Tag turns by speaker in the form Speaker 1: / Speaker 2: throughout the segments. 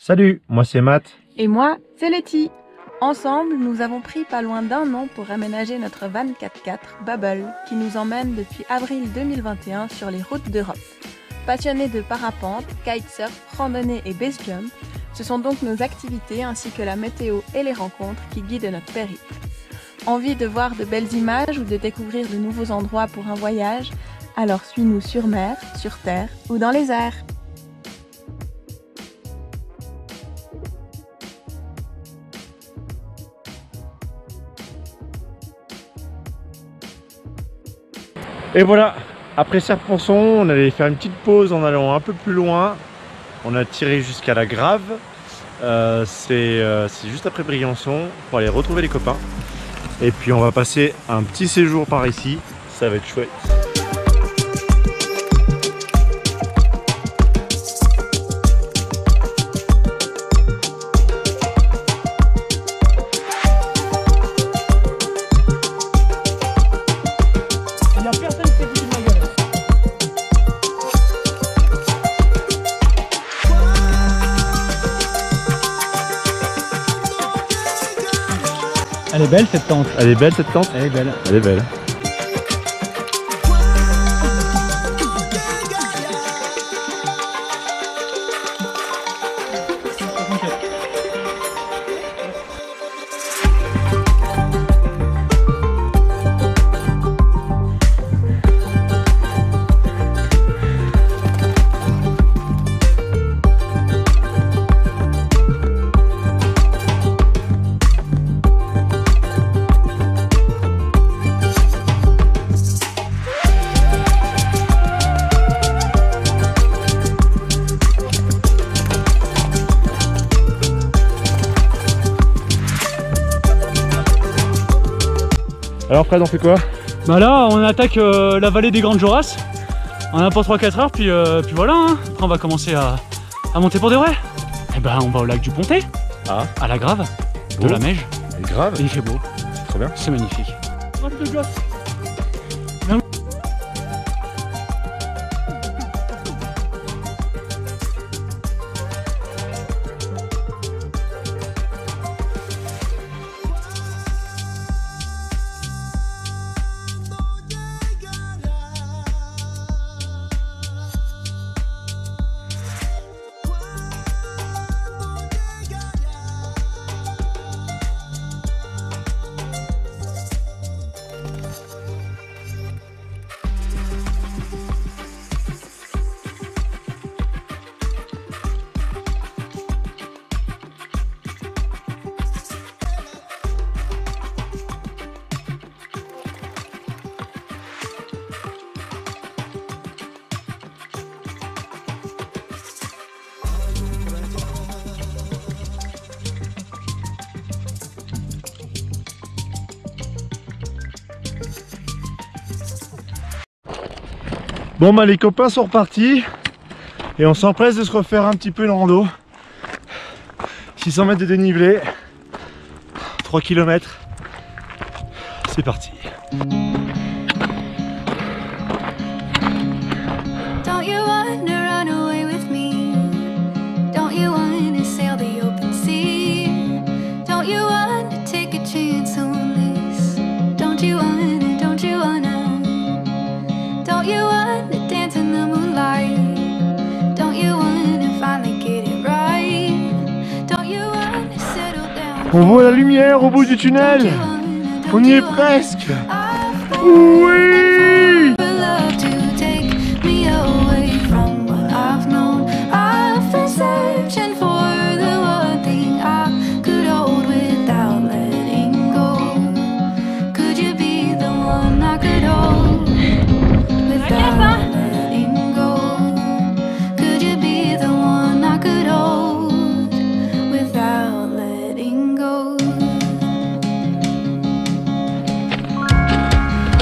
Speaker 1: Salut, moi c'est Matt.
Speaker 2: Et moi, c'est Letty. Ensemble, nous avons pris pas loin d'un an pour aménager notre van 4x4 Bubble qui nous emmène depuis avril 2021 sur les routes d'Europe. Passionnés de parapente, kitesurf, randonnée et base jump, ce sont donc nos activités ainsi que la météo et les rencontres qui guident notre périple. Envie de voir de belles images ou de découvrir de nouveaux endroits pour un voyage? Alors suis-nous sur mer, sur terre ou dans les airs.
Speaker 1: Et voilà, après Serponçon, on allait faire une petite pause en allant un peu plus loin. On a tiré jusqu'à la Grave. C'est juste après Briançon pour aller retrouver les copains. Et puis on va passer un petit séjour par ici. Ça va être chouette.
Speaker 3: Elle est belle cette tente.
Speaker 1: Elle est belle cette tente?
Speaker 3: Elle est belle.
Speaker 1: Elle est belle. Alors Fred, on fait quoi?
Speaker 3: Bah là on attaque la vallée des Grandes Jorasses. On a pour 3-4 heures puis voilà hein. Après on va commencer à monter pour de vrai. Et ben on va au lac du Pontet.
Speaker 1: Ah.
Speaker 3: À la Grave. De la Meige.
Speaker 1: C'est grave.
Speaker 3: Et il fait beau.
Speaker 1: Trop bien.
Speaker 3: C'est magnifique.
Speaker 1: Bon bah les copains sont repartis et on s'empresse de se refaire un petit peu une rando. 600 mètres de dénivelé, 3 km, c'est parti. On voit la lumière au bout du tunnel. On y est presque. Oui!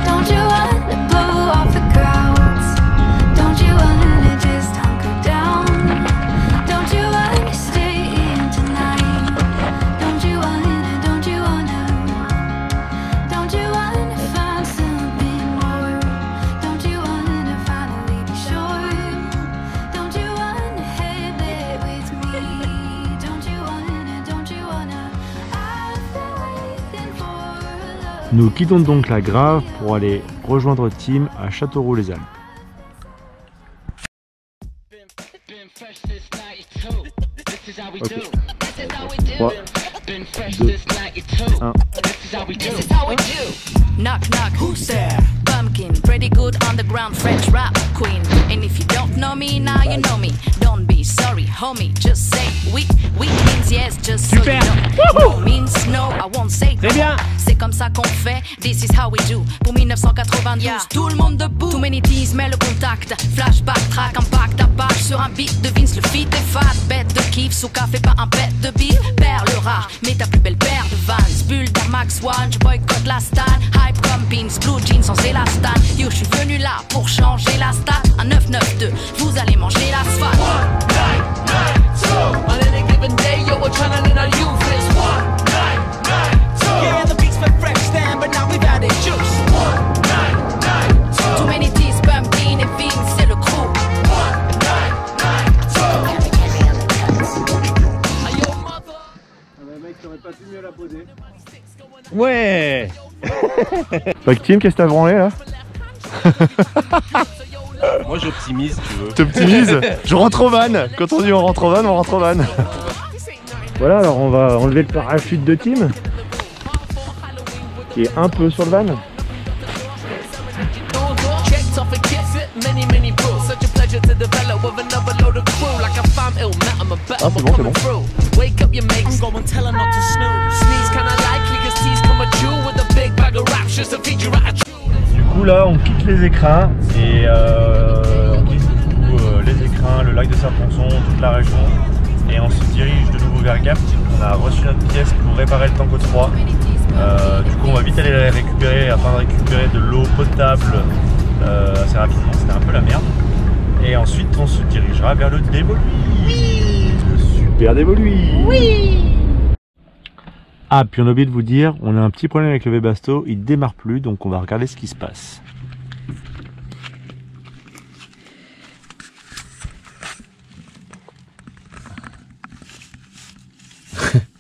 Speaker 4: Don't you want to blow off the crowd?
Speaker 1: Nous quittons donc la Grave pour aller rejoindre Tim à Châteauroux-les-Alpes. Ok. 3, 2, 1.
Speaker 4: Knock knock, who's there? Pumpkin, pretty good underground French rap queen. And if you don't know me, now you know me. Don't be sorry, homie, just say oui. Oui means yes, just so you know. No means no, I won't say
Speaker 3: Très bien.
Speaker 4: C'est comme ça qu'on fait, this is how we do. Pour 1992, tout le monde debout. Too many teas, mais le contact. Flashback, track, impact, à page sur un beat de Vince. Le feat est fat, bête de kiff. Sous café, pas un bête de bif. Perle rare, mais ta plus belle paire de Vans. Bulle d'Air Max One, je boycotte la stan. Hype comme pins, blue jeans sans élastan. Yo, je suis venu là pour changer la stat. Un 992, vous allez manger l'asphalte. One night, night, two. On any given day, yo, we're trying to know you face. One night, night, two. Yeah, the beats were fresh then, but now we've added juice. One night, night, two. Too many teas, pumpkin et Vince, c'est le crew. One night, night, two. Ayo, mother.
Speaker 3: Mec, t'aurais pas pu mieux la poser.
Speaker 1: Ouais. Fait que Tim, qu'est-ce que t'as branlé là?
Speaker 5: Moi j'optimise, tu veux.
Speaker 1: T'optimises? Je rentre au van. Quand on dit on rentre au van, on rentre au van. Voilà, alors on va enlever le parachute de Tim, qui est un peu sur le van. Ah, c'est bon, c'est bon. Du coup là on quitte les écrins et on quitte du coup, les écrins, le lac de Saint-Ponçon, toute la région, et on se dirige de nouveau vers Gap. On a reçu notre pièce pour réparer le tank au 3. Du coup on va vite aller la récupérer afin de récupérer de l'eau potable assez rapidement, c'était un peu la merde. Et ensuite on se dirigera vers le Dévoluy. Oui, le super Dévoluy. Oui. Ah, puis on a oublié de vous dire, on a un petit problème avec le Webasto, il démarre plus, donc on va regarder ce qui se passe.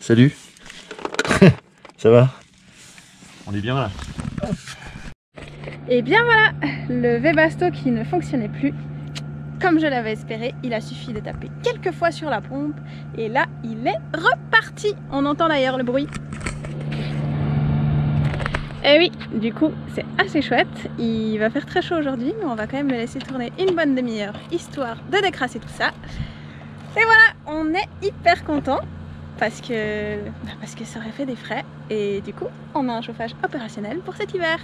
Speaker 1: Salut. Ça va? On est bien là.
Speaker 2: Et bien voilà, le Webasto qui ne fonctionnait plus. Comme je l'avais espéré, il a suffi de taper quelques fois sur la pompe et là il est reparti. On entend d'ailleurs le bruit. Et oui, du coup c'est assez chouette. Il va faire très chaud aujourd'hui, mais on va quand même le laisser tourner une bonne demi-heure histoire de décrasser tout ça. Et voilà, on est hyper content parce que ça aurait fait des frais et du coup on a un chauffage opérationnel pour cet hiver.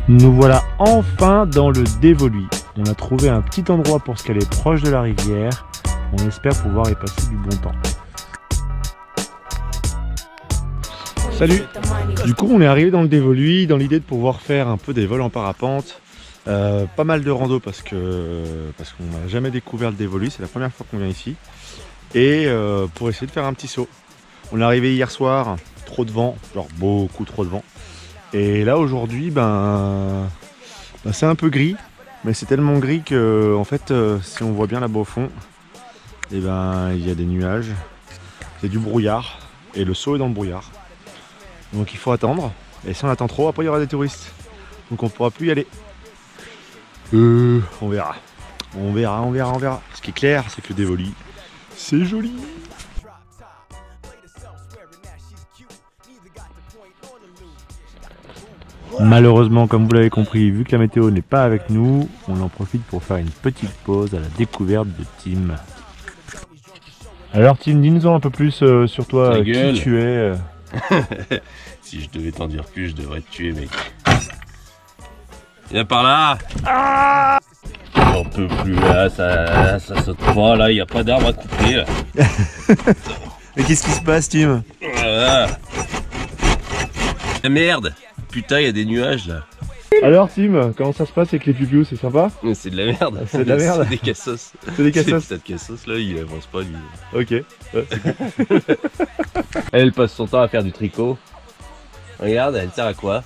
Speaker 1: Nous voilà enfin dans le Dévoluy. On a trouvé un petit endroit pour se caler proche de la rivière. On espère pouvoir y passer du bon temps. Salut! Du coup on est arrivé dans le Dévoluy dans l'idée de pouvoir faire un peu des vols en parapente. Pas mal de rando parce qu'on n'a jamais découvert le Dévoluy, c'est la première fois qu'on vient ici. Et pour essayer de faire un petit saut. On est arrivé hier soir, trop de vent, genre beaucoup trop de vent. Et là aujourd'hui, c'est un peu gris, mais c'est tellement gris que en fait, si on voit bien là-bas au fond, et il y a des nuages, c'est du brouillard, et le saut est dans le brouillard. Donc il faut attendre, et si on attend trop, après il y aura des touristes, donc on ne pourra plus y aller. On verra, on verra. Ce qui est clair, c'est que le Dévoluy, c'est joli. Malheureusement, comme vous l'avez compris, vu que la météo n'est pas avec nous, on en profite pour faire une petite pause à la découverte de Tim. Alors Tim, dis-nous un peu plus sur toi, qui tu es.
Speaker 5: Si je devais t'en dire plus, je devrais te tuer, mec. Viens par là.
Speaker 1: Ah,
Speaker 5: J'en peux plus là, ça saute pas, là, il n'y a pas d'arbre à couper là.
Speaker 1: mais qu'est-ce qui se passe, Tim?
Speaker 5: Voilà. Ah, merde. Putain, il y a des nuages là.
Speaker 1: Alors Tim, comment ça se passe avec les pupious, c'est sympa?
Speaker 5: C'est de la merde.
Speaker 1: C'est de la merde.
Speaker 5: C'est des cassos.
Speaker 1: C'est des cassos.
Speaker 5: Cette cassos là, il avance pas lui.
Speaker 1: Ok.
Speaker 5: Elle passe son temps à faire du tricot. Regarde, elle sert à quoi?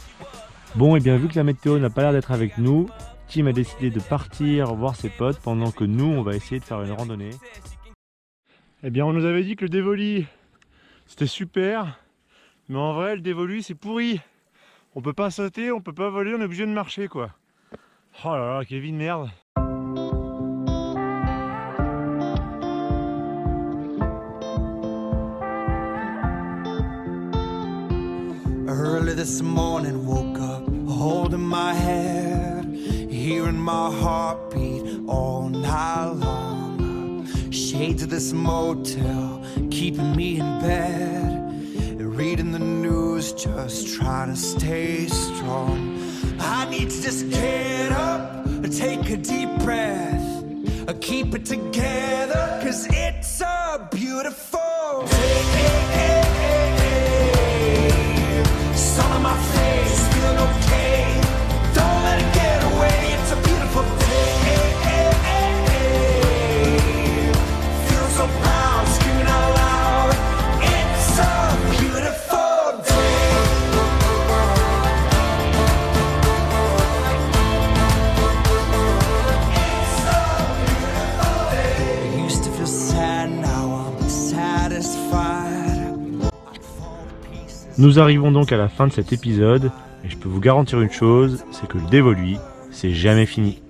Speaker 1: Bon, et bien vu que la météo n'a pas l'air d'être avec nous, Tim a décidé de partir voir ses potes pendant que nous on va essayer de faire une randonnée. Eh bien on nous avait dit que le dévolu c'était super, mais en vrai le dévolu c'est pourri. On peut pas sauter, on peut pas voler, on est obligé de marcher quoi. Oh là là, Kevin, merde.
Speaker 6: Early this morning, woke up holding my head, hearing my heartbeat all night long. Shades of this motel keeping me in bed, reading the news, just trying to stay strong. I need to just get up, take a deep breath, keep it together, 'cause it's a beautiful day. Sun on my face, feeling okay. Don't let it get away. It's a beautiful day. Feel so proud, screaming out loud. It's a beautiful day. It's a beautiful day. I used to feel sad, now I'm satisfied.
Speaker 1: Nous arrivons donc à la fin de cet épisode et je peux vous garantir une chose, c'est que le dévolu, c'est jamais fini.